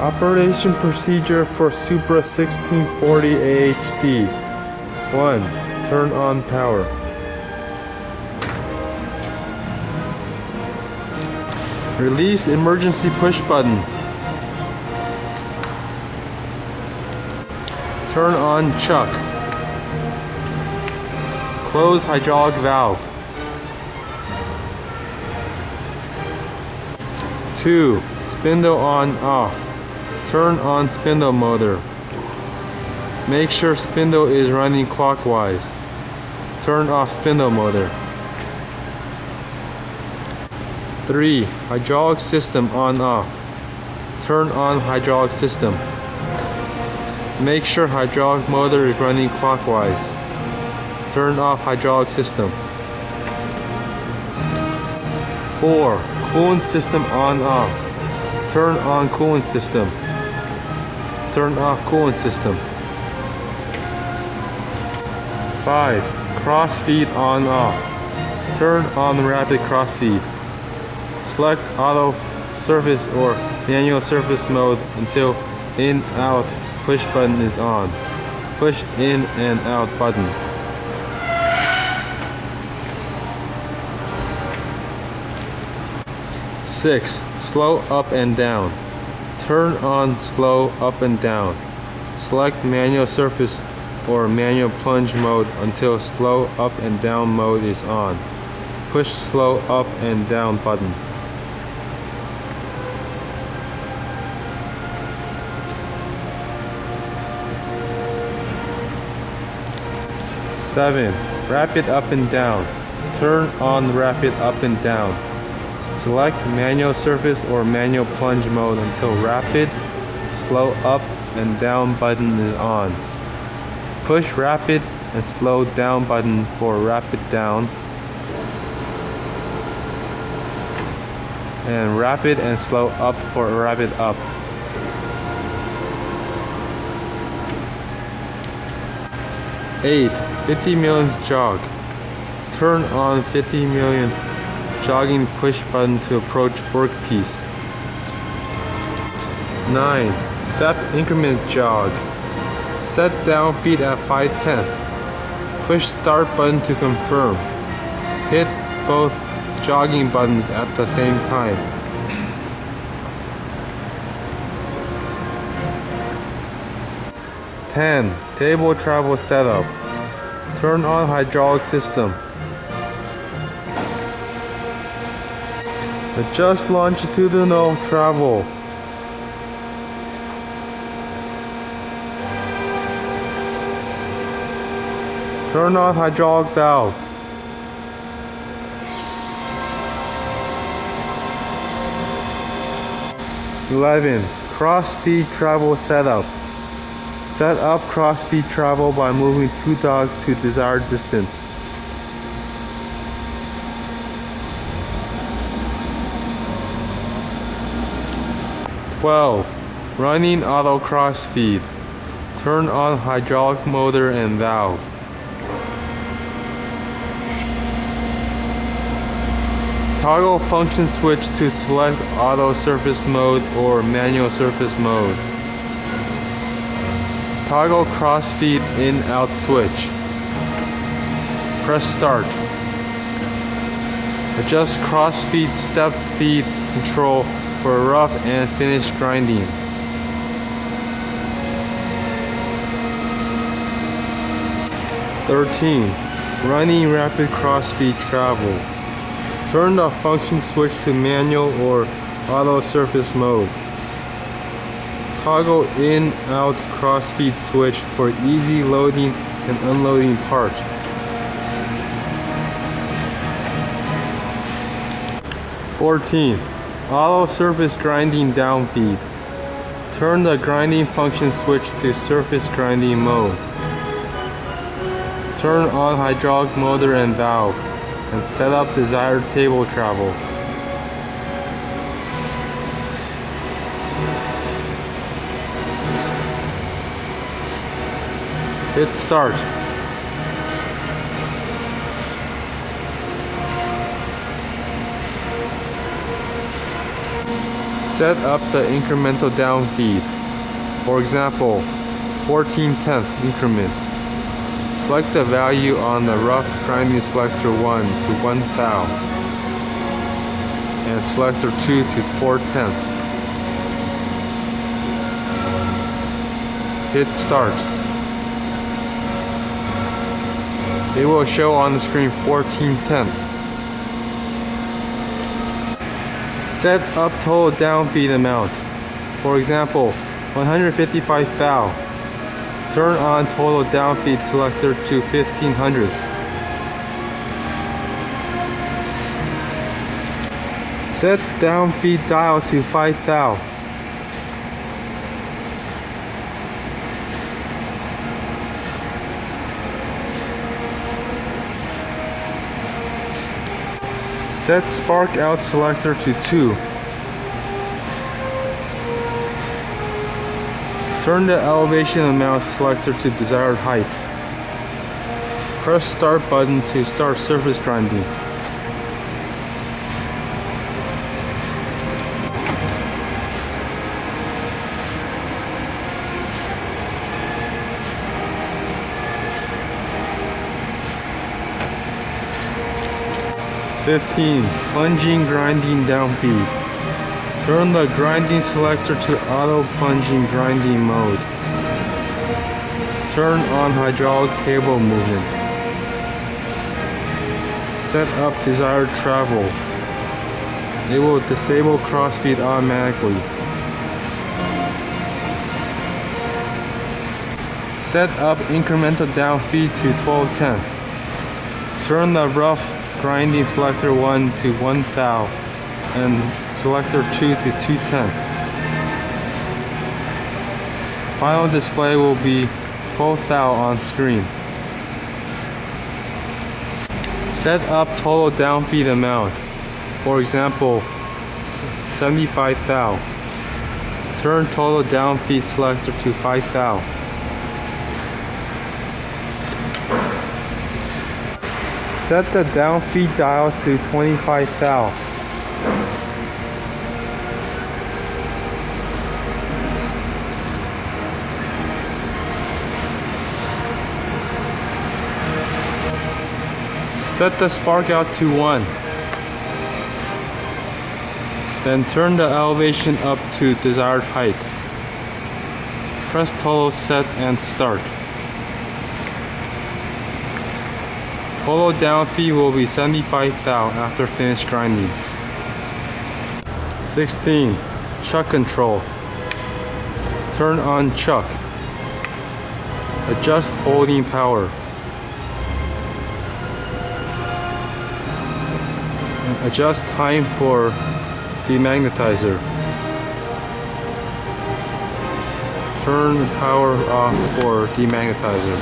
Operation procedure for Supra-1640AHD. 1. Turn on power. Release emergency push button. Turn on chuck. Close hydraulic valve. 2. Spindle on off. Turn on spindle motor. Make sure spindle is running clockwise. Turn off spindle motor. 3. Hydraulic system on off. Turn on hydraulic system. Make sure hydraulic motor is running clockwise. Turn off hydraulic system. 4. Coolant system on off. Turn on coolant system. Turn off coolant system. 5. Cross feed on off. Turn on rapid cross feed. Select auto surface or manual surface mode until in out push button is on. Push in and out button. 6. Slow up and down. Turn on slow up and down. Select manual surface or manual plunge mode until slow up and down mode is on. Push slow up and down button. 7. Rapid up and down. Turn on rapid up and down. Select manual surface or manual plunge mode until rapid, slow up and down button is on. Push rapid and slow down button for rapid down, and rapid and slow up for rapid up. 8. 50 millionth jog. Turn on 50 millionth jogging push button to approach workpiece. 9. Step increment jog. Set down feet at 5/10. Push start button to confirm. Hit both jogging buttons at the same time. 10. Table travel setup. Turn on hydraulic system. Adjust longitudinal travel. Turn on hydraulic valve. Cross-speed travel setup. Set up cross-speed travel by moving two dogs to desired distance. Running auto cross feed. Turn on hydraulic motor and valve. Toggle function switch to select auto surface mode or manual surface mode. Toggle cross feed in-out switch. Press start. Adjust cross feed step feed control for rough and finish grinding. Running rapid cross feed travel. Turn the function switch to manual or auto surface mode. Toggle in-out cross-feed switch for easy loading and unloading part. 14. Auto surface grinding down feed. Turn the grinding function switch to surface grinding mode. Turn on hydraulic motor and valve and set up desired table travel. Hit start. Set up the incremental down feed. For example, 14/10 increment. Select the value on the rough grinding selector 1 to 1 thou and selector 2 to 4/10. Hit start. It will show on the screen 14/10. Set up total down feed amount. For example, 155 thou. Turn on total down feed selector to 1500. Set down feed dial to 5 thou. Set spark out selector to 2. Turn the elevation amount selector to desired height. Press start button to start surface grinding. Plunging grinding down feed. Turn the grinding selector to auto plunging grinding mode. Turn on hydraulic cable movement. Set up desired travel. It will disable crossfeed automatically. Set up incremental down feed to 12/10. Turn the rough grinding selector 1 to 1 thou and selector 2 to 2/10. Final display will be 12 thou on screen. Set up total down feed amount. For example, 75 thou. Turn total down feed selector to 5 thou. Set the down feed dial to 25 thou. Set the spark out to 1. Then turn the elevation up to desired height. Press total set and start. Total down feed will be 75 thou after finished grinding. 16. Chuck control. Turn on chuck. Adjust holding power. Adjust time for demagnetizer. Turn power off for demagnetizer.